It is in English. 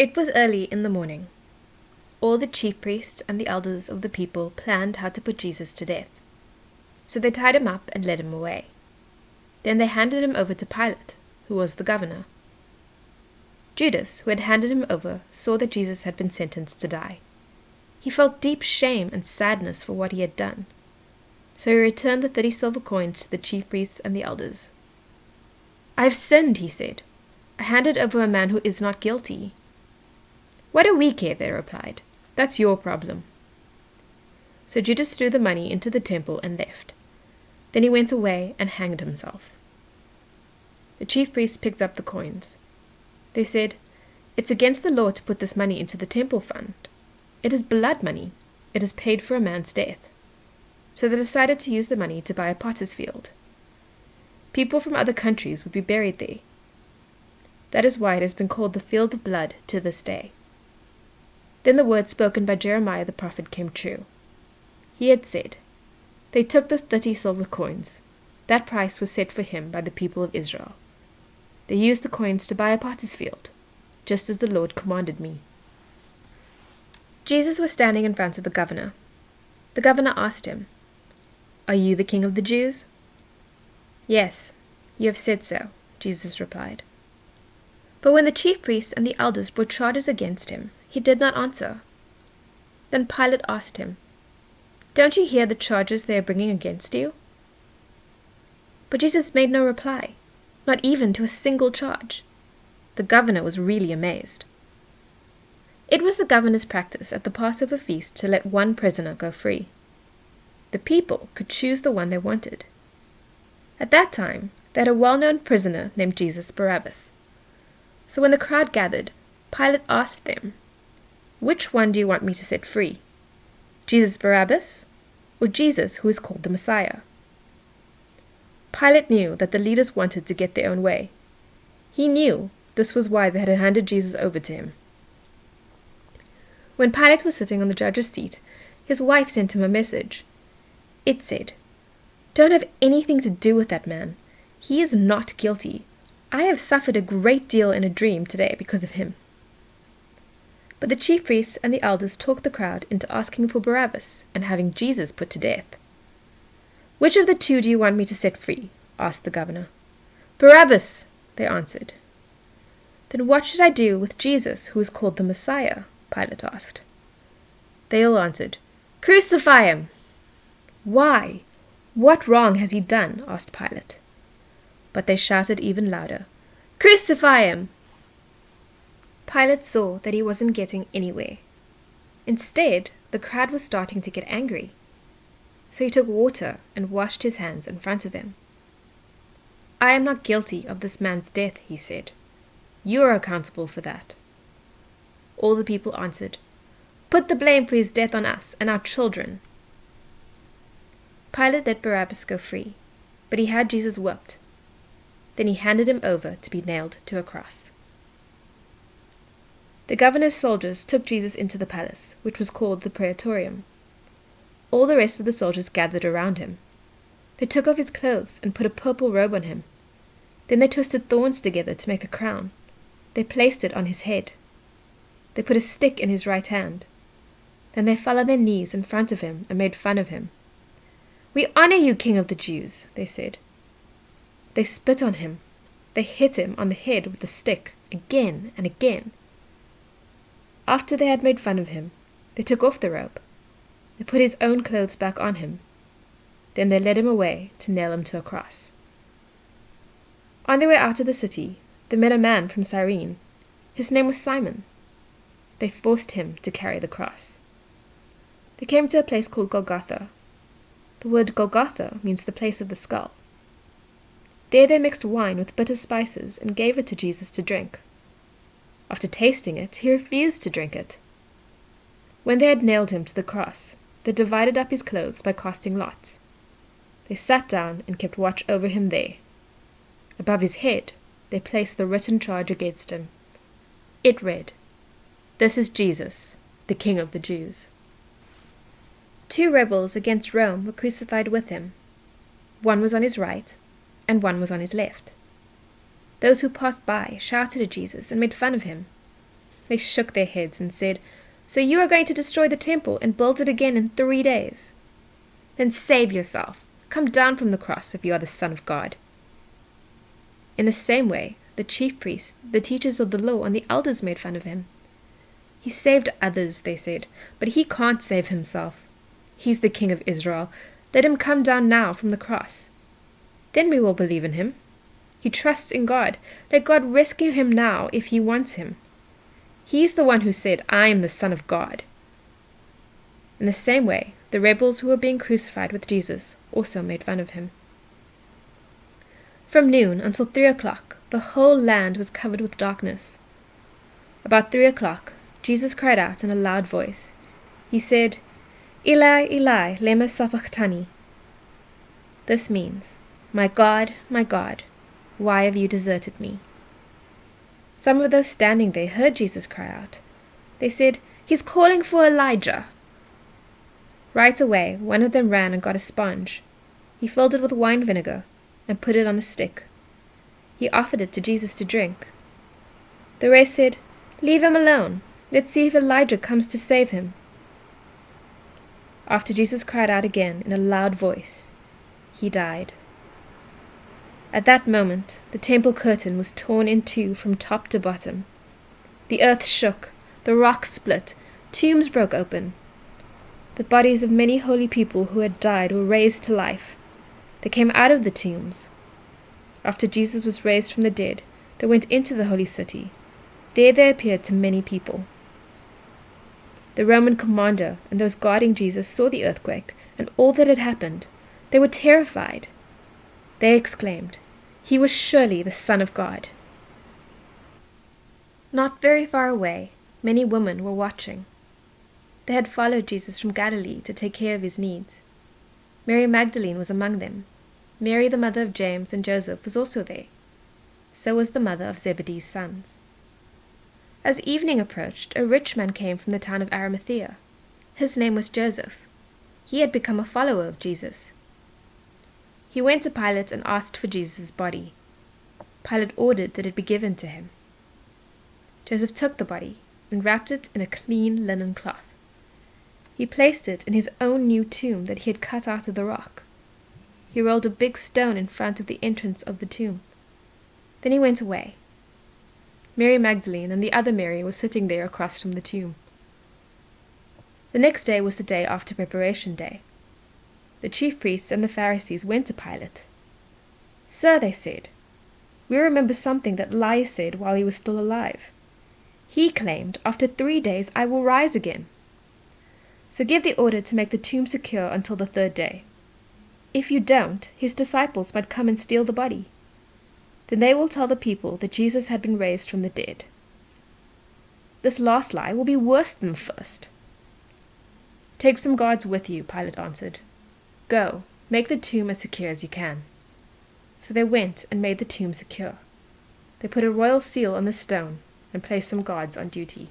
It was early in the morning. All the chief priests and the elders of the people planned how to put Jesus to death. So they tied him up and led him away. Then they handed him over to Pilate, who was the governor. Judas, who had handed him over, saw that Jesus had been sentenced to die. He felt deep shame and sadness for what he had done. So he returned the 30 silver coins to the chief priests and the elders. "I have sinned," he said. "I handed over a man who is not guilty." "What do we care?" they replied. "That's your problem." So Judas threw the money into the temple and left. Then he went away and hanged himself. The chief priests picked up the coins. They said, "It's against the law to put this money into the temple fund. It is blood money. It has paid for a man's death." So they decided to use the money to buy a potter's field. People from other countries would be buried there. That is why it has been called the Field of Blood to this day. Then the word spoken by Jeremiah the prophet came true. He had said, "They took the 30 silver coins. That price was set for him by the people of Israel. They used the coins to buy a potter's field, just as the Lord commanded me." Jesus was standing in front of the governor. The governor asked him, "Are you the king of the Jews?" "Yes, you have said so," Jesus replied. But when the chief priests and the elders brought charges against him, he did not answer. Then Pilate asked him, "Don't you hear the charges they are bringing against you?" But Jesus made no reply, not even to a single charge. The governor was really amazed. It was the governor's practice at the Passover feast to let one prisoner go free. The people could choose the one they wanted. At that time, they had a well-known prisoner named Jesus Barabbas. So when the crowd gathered, Pilate asked them, "Which one do you want me to set free? Jesus Barabbas, or Jesus who is called the Messiah?" Pilate knew that the leaders wanted to get their own way. He knew this was why they had handed Jesus over to him. When Pilate was sitting on the judge's seat, his wife sent him a message. It said, "Don't have anything to do with that man. He is not guilty. I have suffered a great deal in a dream today because of him." But the chief priests and the elders talked the crowd into asking for Barabbas and having Jesus put to death. "Which of the two do you want me to set free?" asked the governor. "Barabbas," they answered. "Then what should I do with Jesus who is called the Messiah?" Pilate asked. They all answered, "Crucify him!" "Why? What wrong has he done?" asked Pilate. But they shouted even louder, "Crucify him!" Pilate saw that he wasn't getting anywhere. Instead, the crowd was starting to get angry. So he took water and washed his hands in front of them. "I am not guilty of this man's death," he said. "You are accountable for that." All the people answered, "Put the blame for his death on us and our children." Pilate let Barabbas go free, but he had Jesus whipped. Then he handed him over to be nailed to a cross. The governor's soldiers took Jesus into the palace, which was called the Praetorium. All the rest of the soldiers gathered around him. They took off his clothes and put a purple robe on him. Then they twisted thorns together to make a crown. They placed it on his head. They put a stick in his right hand. Then they fell on their knees in front of him and made fun of him. "We honor you, King of the Jews," they said. They spit on him. They hit him on the head with the stick again and again. After they had made fun of him, they took off the robe. They put his own clothes back on him. Then they led him away to nail him to a cross. On their way out of the city, they met a man from Cyrene. His name was Simon. They forced him to carry the cross. They came to a place called Golgotha. The word Golgotha means the place of the skull. There they mixed wine with bitter spices and gave it to Jesus to drink. After tasting it, he refused to drink it. When they had nailed him to the cross, they divided up his clothes by casting lots. They sat down and kept watch over him there. Above his head, they placed the written charge against him. It read, "This is Jesus, the King of the Jews." 2 rebels against Rome were crucified with him. One was on his right, and one was on his left. Those who passed by shouted at Jesus and made fun of him. They shook their heads and said, "So you are going to destroy the temple and build it again in 3 days? Then save yourself. Come down from the cross if you are the Son of God." In the same way, the chief priests, the teachers of the law, and the elders made fun of him. "He saved others," they said, "but he can't save himself. He's the King of Israel. Let him come down now from the cross. Then we will believe in him. He trusts in God. Let God rescue him now if he wants him. He's the one who said, 'I am the Son of God.'" In the same way, the rebels who were being crucified with Jesus also made fun of him. From noon until 3 o'clock, the whole land was covered with darkness. About 3 o'clock, Jesus cried out in a loud voice. He said, "Eli, Eli, lema sabachthani." This means, my God, why have you deserted me?" Some of those standing there heard Jesus cry out. They said, "He's calling for Elijah." Right away, one of them ran and got a sponge. He filled it with wine vinegar and put it on a stick. He offered it to Jesus to drink. The rest said, "Leave him alone. Let's see if Elijah comes to save him." After Jesus cried out again in a loud voice, he died. At that moment, the temple curtain was torn in two from top to bottom. The earth shook, the rocks split, tombs broke open. The bodies of many holy people who had died were raised to life. They came out of the tombs. After Jesus was raised from the dead, they went into the holy city. There they appeared to many people. The Roman commander and those guarding Jesus saw the earthquake and all that had happened. They were terrified. They exclaimed, "He was surely the Son of God." Not very far away, many women were watching. They had followed Jesus from Galilee to take care of his needs. Mary Magdalene was among them. Mary, the mother of James and Joseph, was also there. So was the mother of Zebedee's sons. As evening approached, a rich man came from the town of Arimathea. His name was Joseph. He had become a follower of Jesus. He went to Pilate and asked for Jesus' body. Pilate ordered that it be given to him. Joseph took the body and wrapped it in a clean linen cloth. He placed it in his own new tomb that he had cut out of the rock. He rolled a big stone in front of the entrance of the tomb. Then he went away. Mary Magdalene and the other Mary were sitting there across from the tomb. The next day was the day after Preparation Day. The chief priests and the Pharisees went to Pilate. "Sir," they said, "we remember something that Elias said while he was still alive. He claimed, 'After 3 days I will rise again.' So give the order to make the tomb secure until the 3rd day. If you don't, his disciples might come and steal the body. Then they will tell the people that Jesus had been raised from the dead. This last lie will be worse than the first." "Take some guards with you," Pilate answered. "Go, make the tomb as secure as you can." So they went and made the tomb secure. They put a royal seal on the stone and placed some guards on duty.